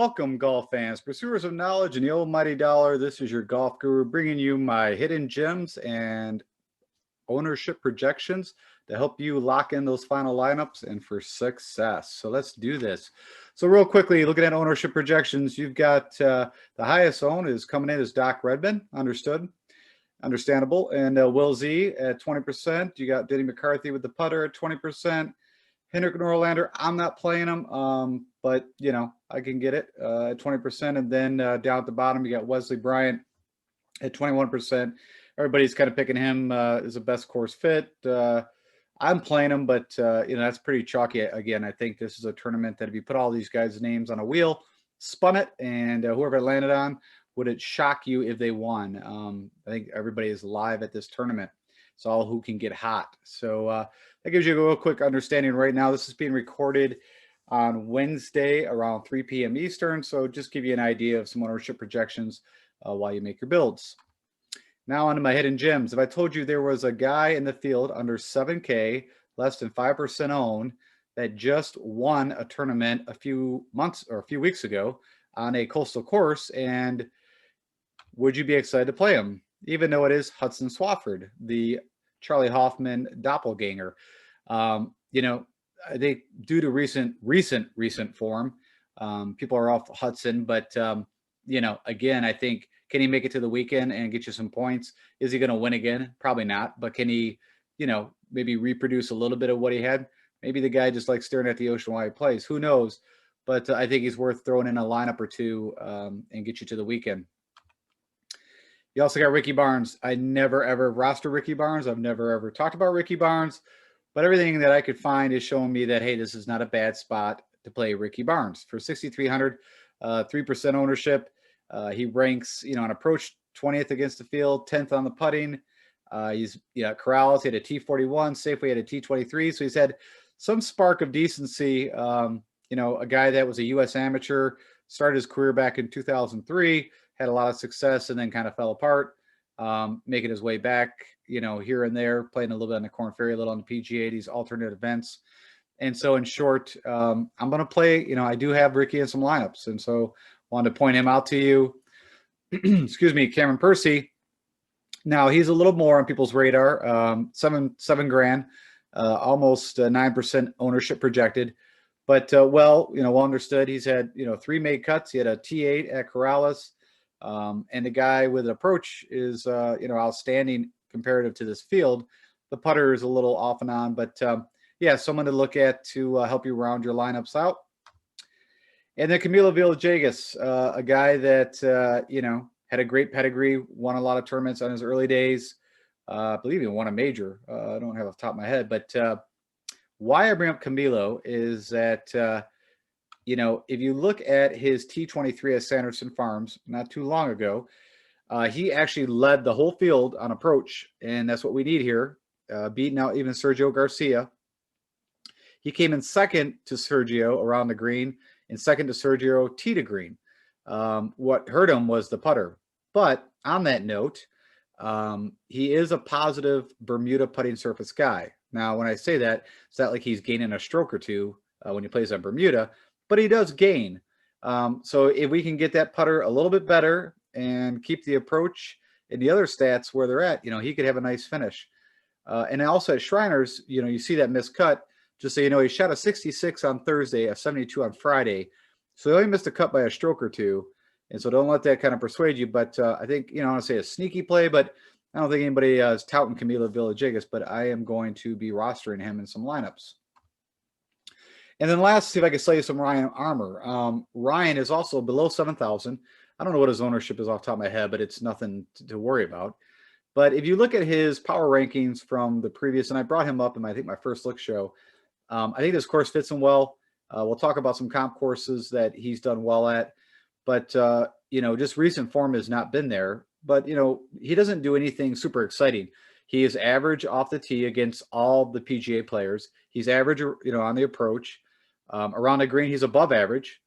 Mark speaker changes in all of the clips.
Speaker 1: Welcome, golf fans, pursuers of knowledge and the almighty dollar. This is your golf guru bringing you my hidden gems and ownership projections to help you lock in those final lineups and for success. So let's do this. So real quickly, looking at ownership projections, you've got the highest own is coming in as Doc Redman, understandable, and Will Z at 20%. You got Denny McCarthy with the putter at 20%. Hendrick Norlander, I'm not playing him, but you know I can get it at 20%. And then down at the bottom, you got Wesley Bryant at 21%. Everybody's kind of picking him as a best course fit. I'm playing him, but you know that's pretty chalky. Again, I think this is a tournament that if you put all these guys' names on a wheel, spun it, and whoever it landed on, would it shock you if they won? I think everybody is live at this tournament. It's all who can get hot. So that gives you a real quick understanding right now. This is being recorded on Wednesday around 3 p.m. Eastern. So just give you an idea of some ownership projections while you make your builds. Now onto my hidden gems. If I told you there was a guy in the field under 7K, less than 5% owned, that just won a tournament a few months or a few weeks ago on a coastal course, and would you be excited to play him? Even though it is Hudson Swafford, the Charlie Hoffman doppelganger. You know, I think due to recent form, people are off Hudson, but you know, again, I think, can he make it to the weekend and get you some points? Is he going to win again? Probably not, but can he, you know, maybe reproduce a little bit of what he had? Maybe the guy just likes staring at the ocean while he plays. Who knows? But I think he's worth throwing in a lineup or two and get you to the weekend. You also got Ricky Barnes. I never, ever roster Ricky Barnes. I've never, ever talked about Ricky Barnes. But everything that I could find is showing me that, hey, this is not a bad spot to play Ricky Barnes. For 6,300, 3% ownership. He ranks, you know, on approach 20th against the field, 10th on the putting. He's, you know, Corrales, he had a T41. Safeway had a T23. So he's had some spark of decency. You know, a guy that was a U.S. amateur, started his career back in 2003. Had a lot of success and then kind of fell apart, making his way back, you know, here and there, playing a little bit on the Corn Ferry, a little on the PGA, these alternate events. And so in short, I'm going to play, you know, I do have Ricky in some lineups. And so wanted to point him out to you. Excuse me, Cameron Percy. Now he's a little more on people's radar, seven grand, almost 9% ownership projected. But well, you know, well understood. He's had, you know, 3 made cuts. He had a T8 at Corrales. And the guy with an approach is, you know, outstanding comparative to this field. The putter is a little off and on, but yeah, someone to look at to help you round your lineups out. And then Camilo Villegas, a guy that, you know, had a great pedigree, won a lot of tournaments on his early days. I believe he won a major. I don't have off the top of my head, but why I bring up Camilo is that, you know, if you look at his T23 at Sanderson Farms not too long ago, he actually led the whole field on approach, and that's what we need here, beating out even Sergio Garcia. He came in second to Sergio around the green and second to Sergio tee to green. What hurt him was the putter. But on that note, he is a positive Bermuda putting surface guy. Now, when I say that, it's not like he's gaining a stroke or two when he plays on Bermuda, but he does gain. So if we can get that putter a little bit better and keep the approach and the other stats where they're at, you know, he could have a nice finish. And also at Shriners, you know, you see that missed cut. Just so you know, he shot a 66 on Thursday, a 72 on Friday. So he only missed a cut by a stroke or two. And so don't let that kind of persuade you. But I think, you know, I want to say a sneaky play, but I don't think anybody is touting Camilo Villegas, but I am going to be rostering him in some lineups. And then last, see if I can sell you some Ryan Armour. Ryan is also below 7,000. I don't know what his ownership is off the top of my head, but it's nothing to worry about. But if you look at his power rankings from the previous, and I brought him up in I think my first look show, I think this course fits him well. We'll talk about some comp courses that he's done well at. But, you know, just recent form has not been there. But, you know, he doesn't do anything super exciting. He is average off the tee against all the PGA players. He's average, you know, on the approach. Around the green, he's above average.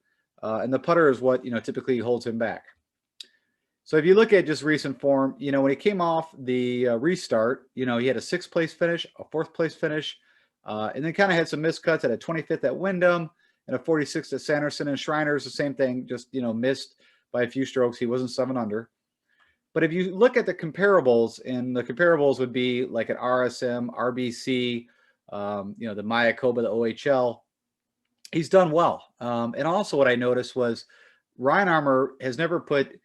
Speaker 1: And the putter is what, you know, typically holds him back. So if you look at just recent form, you know, when he came off the restart, you know, he had a 6th place finish, a 4th place finish, and then kind of had some miscuts at a 25th at Wyndham, and a 46 at Sanderson, and Shriners, the same thing, just, you know, missed by a few strokes. He wasn't 7 under. But if you look at the comparables, and the comparables would be like an RSM, RBC, you know, the Mayakoba, the OHL, he's done well. And also what I noticed was Ryan Armour has never put,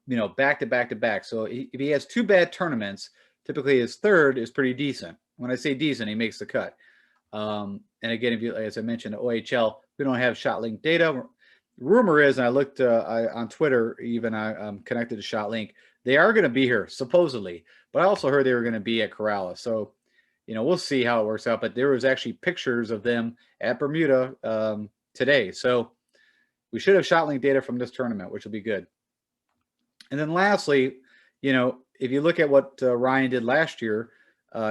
Speaker 1: you know, back to back to back. So if he has 2 bad tournaments, typically his third is pretty decent. When I say decent, he makes the cut. And again, if you, as I mentioned, the OHL, we don't have ShotLink data. Rumor is, and I looked on Twitter, even I'm connected to ShotLink, they are going to be here supposedly, but I also heard they were going to be at Corrales. So, you know, we'll see how it works out. But there was actually pictures of them at Bermuda today. So we should have ShotLink data from this tournament, which will be good. And then lastly, you know, if you look at what Ryan did last year,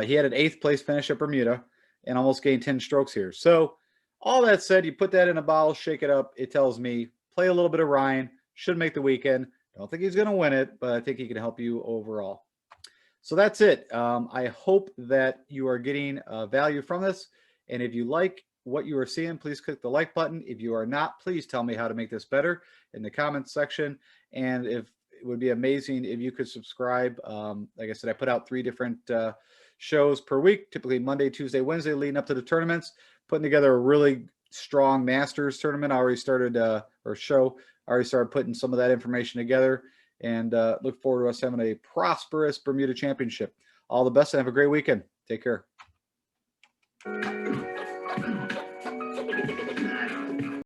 Speaker 1: he had an 8th place finish at Bermuda and almost gained 10 strokes here. So all that said, you put that in a bottle, shake it up. It tells me play a little bit of Ryan, should make the weekend. Don't think he's going to win it, but I think he can help you overall. So that's it. I hope that you are getting value from this. And if you like what you are seeing, please click the like button. If you are not, please tell me how to make this better in the comments section. And if it would be amazing if you could subscribe. Like I said, I put out 3 different shows per week, typically Monday, Tuesday, Wednesday, leading up to the tournaments, putting together a really strong Masters tournament. I already started, I already started putting some of that information together, and look forward to us having a prosperous Bermuda Championship. All the best and have a great weekend. Take care.